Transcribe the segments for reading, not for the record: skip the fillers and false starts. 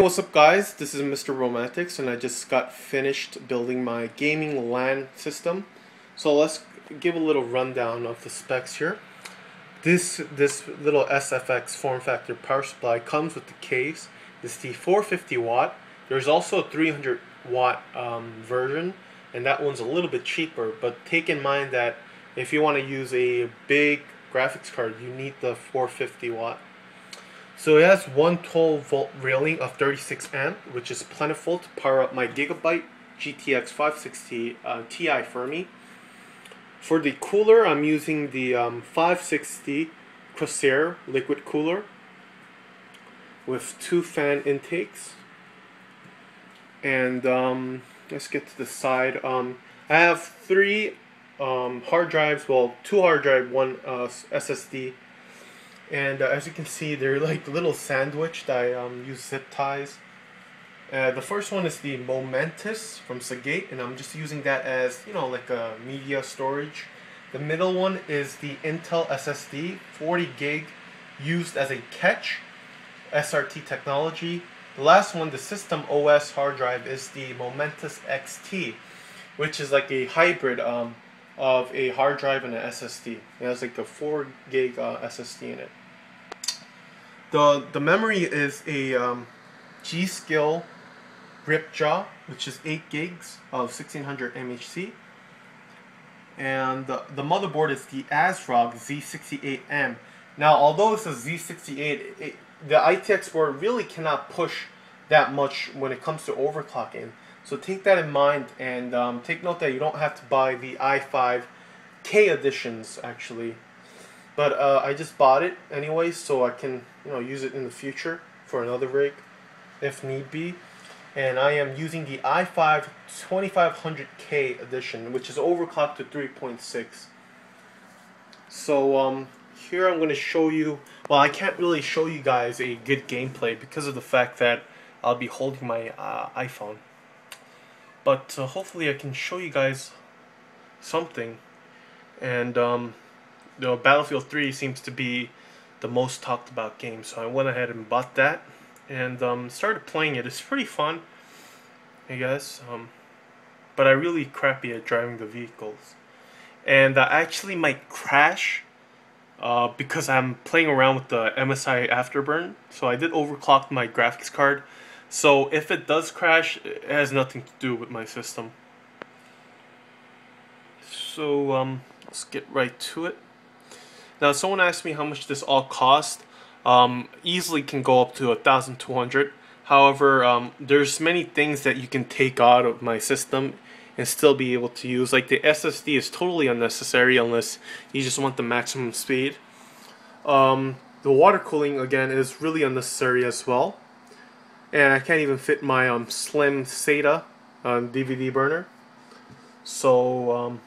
What's up guys, this is Mr. Romantics and I just got finished building my gaming LAN system. So let's give a little rundown of the specs here. This little SFX form factor power supply comes with the case. It's the 450 watt. There's also a 300 watt version, and that one's a little bit cheaper, but take in mind that if you want to use a big graphics card, you need the 450 watt. So it has one 12 volt railing of 36 amp, which is plentiful to power up my Gigabyte GTX 560 TI FERMI. For the cooler, I'm using the 560 Corsair liquid cooler with 2 fan intakes. And let's get to the side. I have 3 hard drives, well, 2 hard drive, 1 SSD. And as you can see, they're like little sandwiched. I use zip ties. The first one is the Momentus from Seagate, and I'm just using that as, you know, like a media storage. The middle one is the Intel SSD, 40 gig, used as a catch, SRT technology. The last one, the System OS hard drive, is the Momentus XT, which is like a hybrid of a hard drive and an SSD. It has like a 4 gig SSD in it. The memory is a G-Skill Ripjaw, which is 8 gigs of 1600 MHz. And the motherboard is the Asrock Z68M. Now, although it's a Z68, the ITX board really cannot push that much when it comes to overclocking. So take that in mind, and take note that you don't have to buy the i5K editions actually. But I just bought it anyway, so I can, you know, use it in the future for another rig if need be. And I am using the i5 2500K edition, which is overclocked to 3.6. So here I'm going to show you, well, I can't really show you guys a good gameplay because of the fact that I'll be holding my iPhone. But hopefully I can show you guys something. And Battlefield 3 seems to be the most talked about game, so I went ahead and bought that and started playing it. It's pretty fun, I guess, but I'm really crappy at driving the vehicles, and I actually might crash because I'm playing around with the MSI Afterburn. So I did overclock my graphics card, so if it does crash, it has nothing to do with my system. So let's get right to it. Now, someone asked me how much this all cost. Easily can go up to 1,200. However, there's many things that you can take out of my system and still be able to use. Like the SSD is totally unnecessary unless you just want the maximum speed. The water cooling again is really unnecessary as well. And I can't even fit my slim SATA DVD burner. So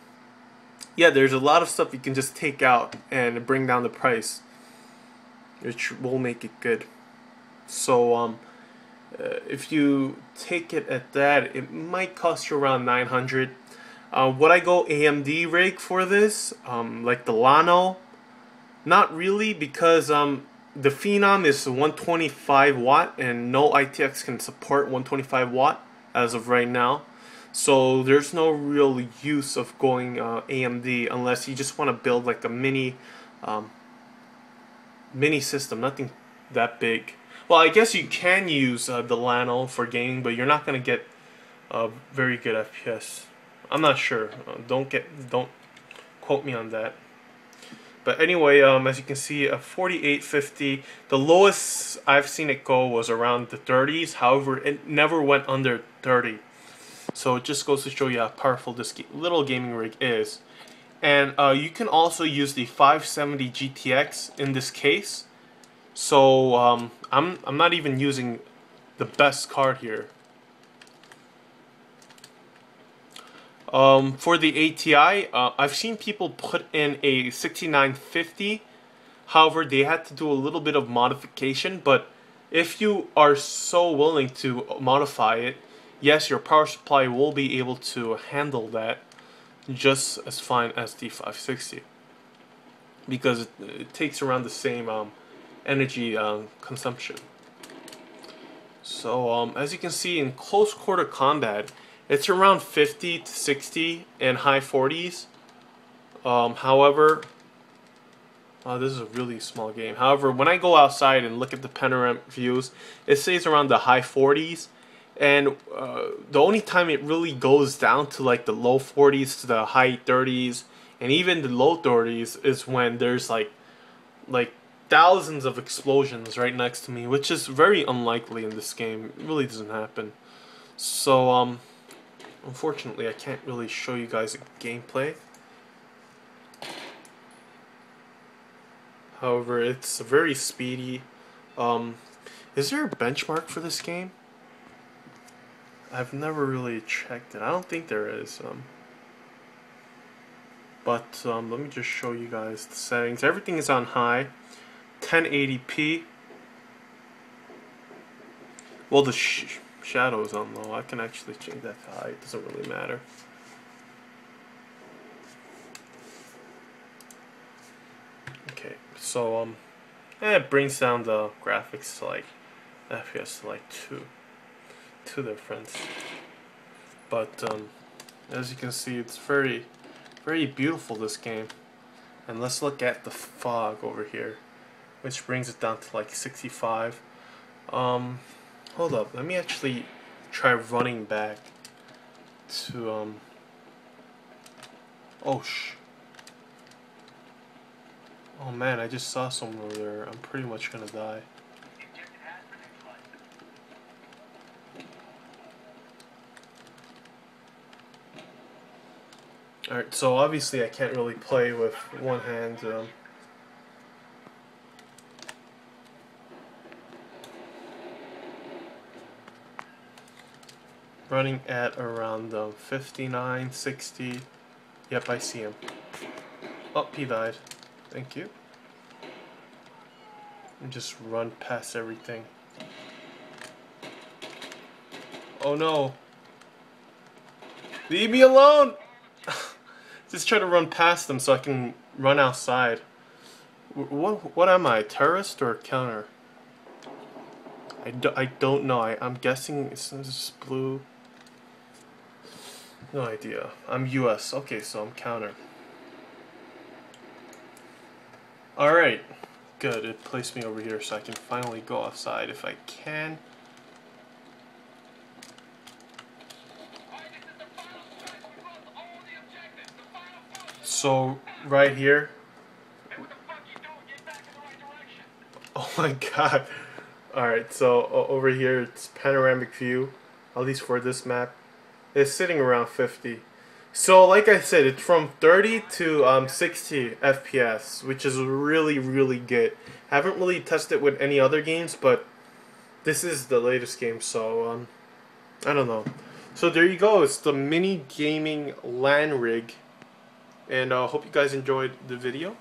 yeah, there's a lot of stuff you can just take out and bring down the price, which will make it good. So if you take it at that, it might cost you around 900. Would I go AMD rig for this, like the Llano? Not really, because the Phenom is 125 watt and no ITX can support 125 watt as of right now. So there's no real use of going AMD unless you just want to build like a mini system, nothing that big. Well, I guess you can use the Llano for gaming, but you're not gonna get very good FPS. I'm not sure. Don't quote me on that. But anyway, as you can see, a 4850. The lowest I've seen it go was around the 30s. However, it never went under 30. So it just goes to show you how powerful this little gaming rig is. And you can also use the 570 GTX in this case. So I'm not even using the best card here. For the ATI, I've seen people put in a 6950. However, they had to do a little bit of modification. But if you are so willing to modify it, yes, your power supply will be able to handle that just as fine as the 560, because it takes around the same energy consumption. So as you can see, in close quarter combat, it's around 50 to 60 and high 40s. However, this is a really small game. However, when I go outside and look at the panoramic views, it stays around the high 40s. And the only time it really goes down to like the low 40s to the high 30s and even the low 30s is when there's like thousands of explosions right next to me, which is very unlikely in this game. It really doesn't happen. So unfortunately I can't really show you guys a gameplay. However, it's very speedy. Is there a benchmark for this game? I've never really checked it. I don't think there is. But let me just show you guys the settings. Everything is on high, 1080p. Well, the shadow is on low. I can actually change that to high. It doesn't really matter. Okay, so it brings down the graphics to like FPS to like 2 difference. But as you can see, it's very beautiful, this game. And let's look at the fog over here, which brings it down to like 65. Hold up, let me actually try running back to oh man, I just saw someone over there. I'm pretty much gonna die. Alright, so obviously I can't really play with one hand. Running at around 59, 60. Yep, I see him. Oh, he died. Thank you. And just run past everything. Oh no! Leave me alone! Just try to run past them so I can run outside. What am I, terrorist or counter? I don't know. I'm guessing it's blue. No idea. I'm US. Okay, so I'm counter. Alright. Good. It placed me over here so I can finally go outside if I can. So, right here. Oh my god. Alright, so over here it's panoramic view, at least for this map. It's sitting around 50. So like I said, it's from 30 to 60 FPS, which is really good. Haven't really tested with any other games, but this is the latest game, so I don't know. So there you go, it's the mini gaming LAN rig. And I hope you guys enjoyed the video.